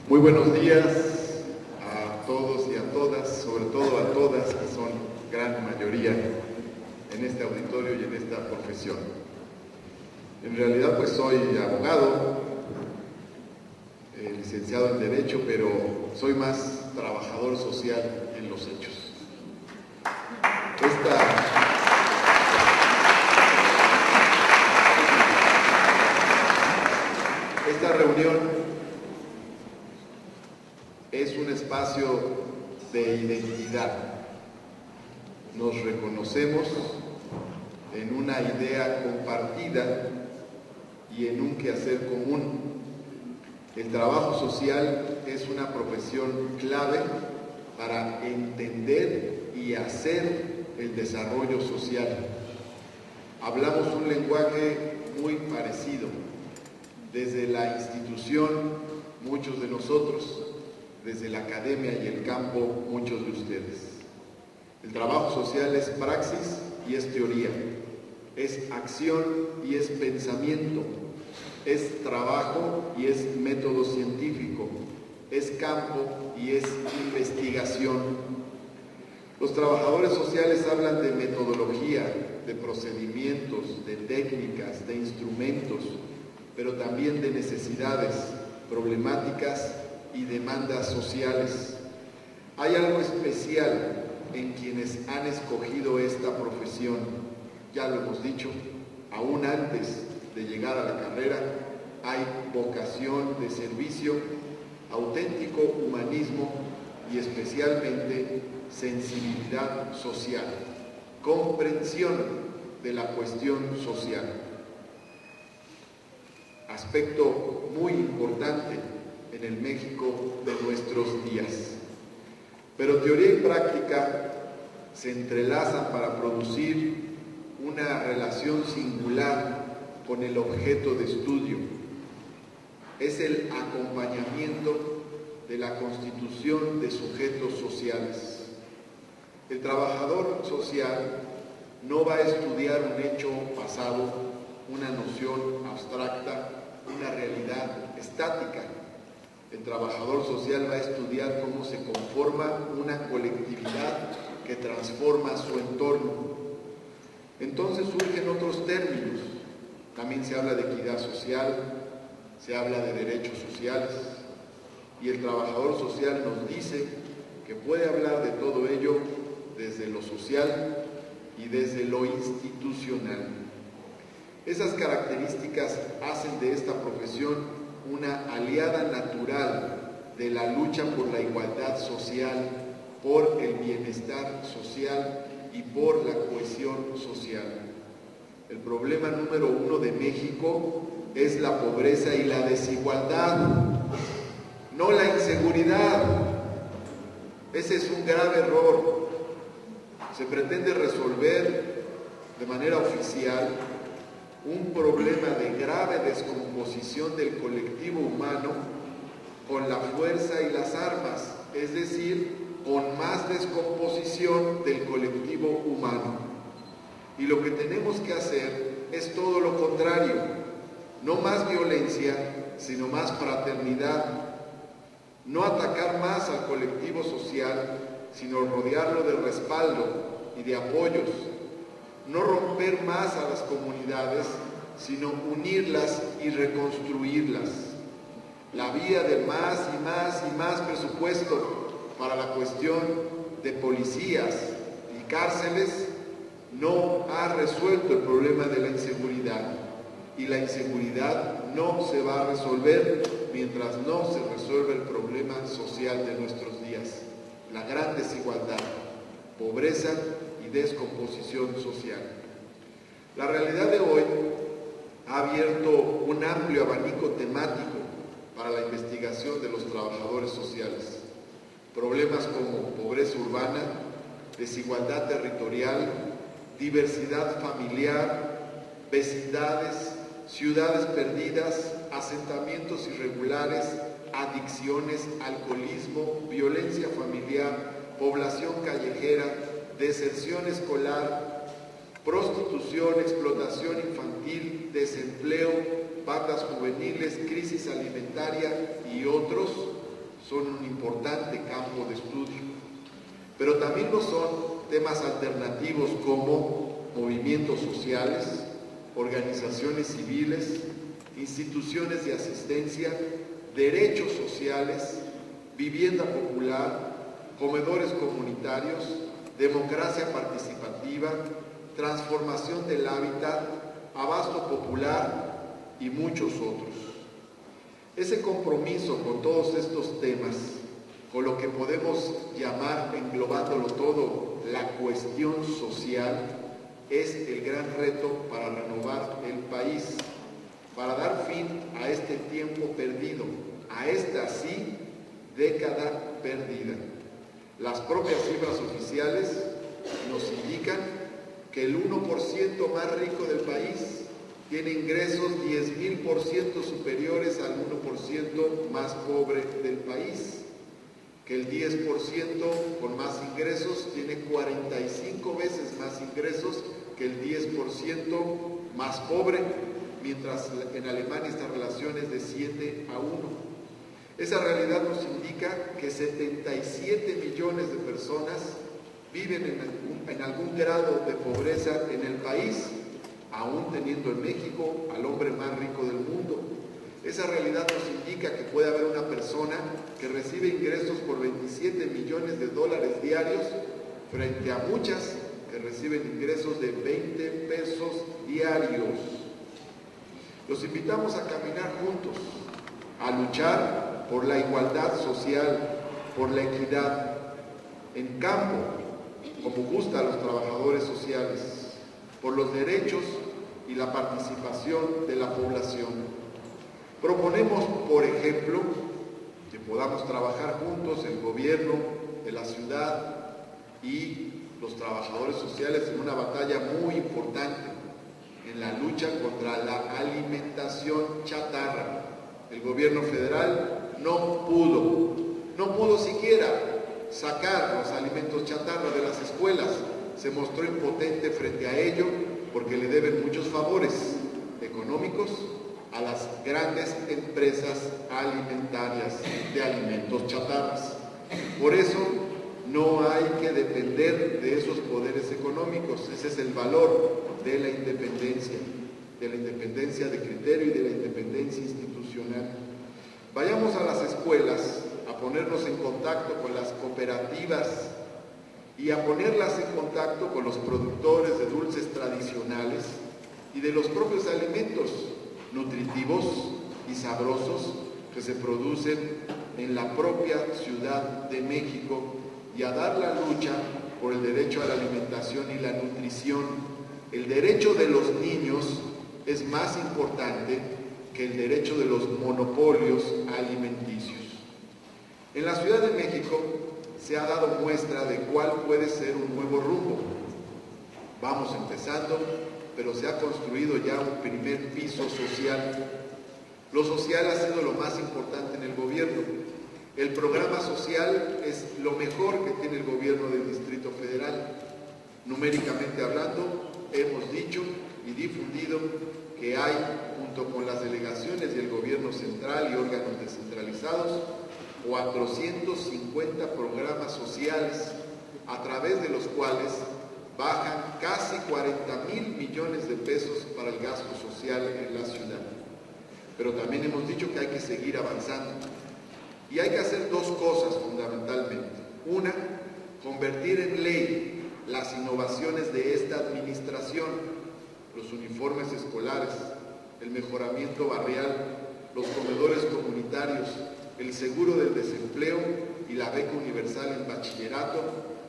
Muy buenos días a todos y a todas, sobre todo a todas, que son gran mayoría en este auditorio y en esta profesión. En realidad, pues soy abogado, licenciado en Derecho, pero soy más trabajador social en los hechos. Esta reunión es un espacio de identidad. Nos reconocemos en una idea compartida y en un quehacer común. El trabajo social es una profesión clave para entender y hacer el desarrollo social. Hablamos un lenguaje muy parecido. Desde la institución, muchos de nosotros, desde la academia y el campo, muchos de ustedes. El trabajo social es praxis y es teoría, es acción y es pensamiento, es trabajo y es método científico, es campo y es investigación. Los trabajadores sociales hablan de metodología, de procedimientos, de técnicas, de instrumentos, pero también de necesidades, problemáticas y demandas sociales. Hay algo especial en quienes han escogido esta profesión. Ya lo hemos dicho, aún antes de llegar a la carrera, hay vocación de servicio, auténtico humanismo y especialmente sensibilidad social, comprensión de la cuestión social. Aspecto muy importante en el México de nuestros días. Pero teoría y práctica se entrelazan para producir una relación singular con el objeto de estudio. Es el acompañamiento de la constitución de sujetos sociales. El trabajador social no va a estudiar un hecho pasado, una noción abstracta, una realidad estática. El trabajador social va a estudiar cómo se conforma una colectividad que transforma su entorno. Entonces surgen otros términos. También se habla de equidad social, se habla de derechos sociales, y el trabajador social nos dice que puede hablar de todo ello desde lo social y desde lo institucional. Esas características hacen de esta profesión una aliada natural de la lucha por la igualdad social, por el bienestar social y por la cohesión social. El problema número uno de México es la pobreza y la desigualdad, no la inseguridad. Ese es un grave error. Se pretende resolver de manera oficial un problema de grave descomposición del colectivo humano con la fuerza y las armas, es decir, con más descomposición del colectivo humano. Y lo que tenemos que hacer es todo lo contrario, no más violencia, sino más fraternidad, no atacar más al colectivo social, sino rodearlo de respaldo y de apoyos, no romper más a las comunidades, sino unirlas y reconstruirlas. La vía de más y más y más presupuesto para la cuestión de policías y cárceles no ha resuelto el problema de la inseguridad, y la inseguridad no se va a resolver mientras no se resuelva el problema social de nuestros días, la gran desigualdad, pobreza y descomposición social. La realidad de hoy ha abierto un amplio abanico temático para la investigación de los trabajadores sociales. Problemas como pobreza urbana, desigualdad territorial, diversidad familiar, vecindades, ciudades perdidas, asentamientos irregulares, adicciones, alcoholismo, violencia familiar, población callejera, deserción escolar, prostitución, explotación infantil, desempleo, bandas juveniles, crisis alimentaria y otros, son un importante campo de estudio, pero también lo son temas alternativos como movimientos sociales, organizaciones civiles, instituciones de asistencia, derechos sociales, vivienda popular, comedores comunitarios, democracia participativa, transformación del hábitat, abasto popular y muchos otros. Ese compromiso con todos estos temas, con lo que podemos llamar, englobándolo todo, la cuestión social, es el gran reto para renovar el país, para dar fin a este tiempo perdido, a esta sí década perdida. Las propias cifras oficiales nos indican que el 1% más rico del país tiene ingresos 10.000% superiores al 1% más pobre del país, que el 10% con más ingresos tiene 45 veces más ingresos que el 10% más pobre, mientras en Alemania esta relación es de 7 a 1. Esa realidad nos indica que 77 millones de personas viven en algún grado de pobreza en el país, aún teniendo en México al hombre más rico del mundo. Esa realidad nos indica que puede haber una persona que recibe ingresos por 27 millones de dólares diarios frente a muchas que reciben ingresos de 20 pesos diarios. Los invitamos a caminar juntos, a luchar por la igualdad social, por la equidad, en campo, como gusta a los trabajadores sociales, por los derechos y la participación de la población. Proponemos, por ejemplo, que podamos trabajar juntos el gobierno de la ciudad y los trabajadores sociales en una batalla muy importante, en la lucha contra la alimentación chatarra. El gobierno federal no pudo siquiera sacar los alimentos chatarra de las escuelas. Se mostró impotente frente a ello porque le deben muchos favores económicos a las grandes empresas alimentarias de alimentos chatarras. Por eso no hay que depender de esos poderes económicos. Ese es el valor de la independencia de criterio y de la independencia institucional. Vayamos a las escuelas a ponernos en contacto con las cooperativas y a ponerlas en contacto con los productores de dulces tradicionales y de los propios alimentos nutritivos y sabrosos que se producen en la propia Ciudad de México, y a dar la lucha por el derecho a la alimentación y la nutrición. El derecho de los niños es más importante que el derecho de los monopolios alimenticios. En la Ciudad de México se ha dado muestra de cuál puede ser un nuevo rumbo. Vamos empezando, pero se ha construido ya un primer piso social. Lo social ha sido lo más importante en el gobierno. El programa social es lo mejor que tiene el gobierno del Distrito Federal. Numéricamente hablando, hemos dicho y difundido que hay, junto con las delegaciones y el gobierno central y órganos descentralizados, 450 programas sociales a través de los cuales bajan casi 40,000 millones de pesos para el gasto social en la ciudad. Pero también hemos dicho que hay que seguir avanzando. Y hay que hacer dos cosas fundamentalmente. Una, convertir en ley las innovaciones de esta administración, los uniformes escolares, el mejoramiento barrial, los comedores comunitarios, el seguro del desempleo y la beca universal en bachillerato,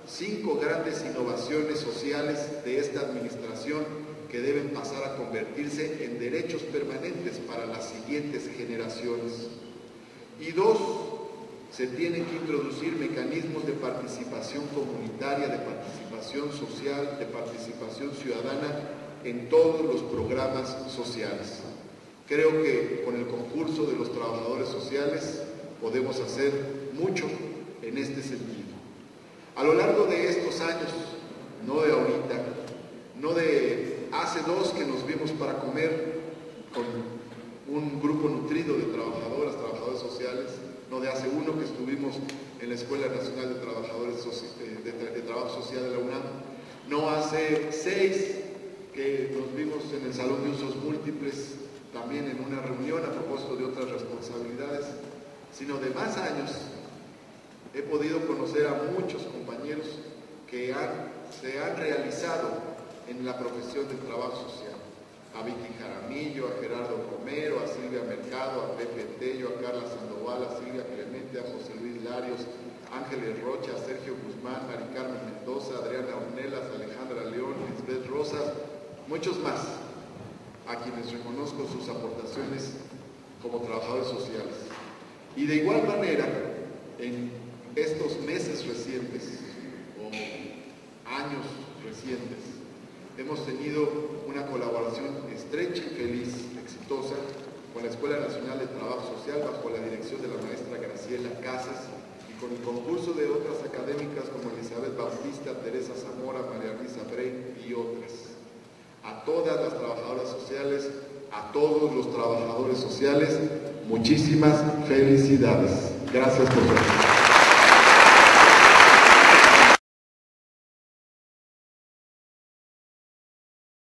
5 grandes innovaciones sociales de esta administración que deben pasar a convertirse en derechos permanentes para las siguientes generaciones. Y 2, se tienen que introducir mecanismos de participación comunitaria, de participación social, de participación ciudadana en todos los programas sociales. Creo que con el concurso de los trabajadores sociales podemos hacer mucho en este sentido. A lo largo de estos años, no de ahorita, no de hace 2 que nos vimos para comer con un grupo nutrido de trabajadores sociales, no de hace uno que estuvimos en la Escuela Nacional de Trabajadores de Trabajo Social de la UNAM, no hace 6 que nos vimos en el Salón de Usos Múltiples, también en una reunión a propósito de otras responsabilidades, sino de más años. He podido conocer a muchos compañeros que se han realizado en la profesión del trabajo social. A Vicky Jaramillo, a Gerardo Romero, a Silvia Mercado, a Pepe Tello, a Carla Sandoval, a Silvia Clemente, a José Luis Larios, Ángeles Rocha, a Sergio Guzmán, Mari Carmen Mendoza, Adriana Ornelas, Alejandra León, Lisbeth Rosas, muchos más, a quienes reconozco sus aportaciones como trabajadores sociales. Y de igual manera, en estos meses recientes o años recientes, hemos tenido una colaboración estrecha y feliz, exitosa, con la Escuela Nacional de Trabajo Social bajo la dirección de la maestra Graciela Casas y con el concurso de otras académicas como Elizabeth Bautista, Teresa Zamora, María Luisa Brey y otras. A todas las trabajadoras sociales, a todos los trabajadores sociales, muchísimas felicidades. Gracias por su atención.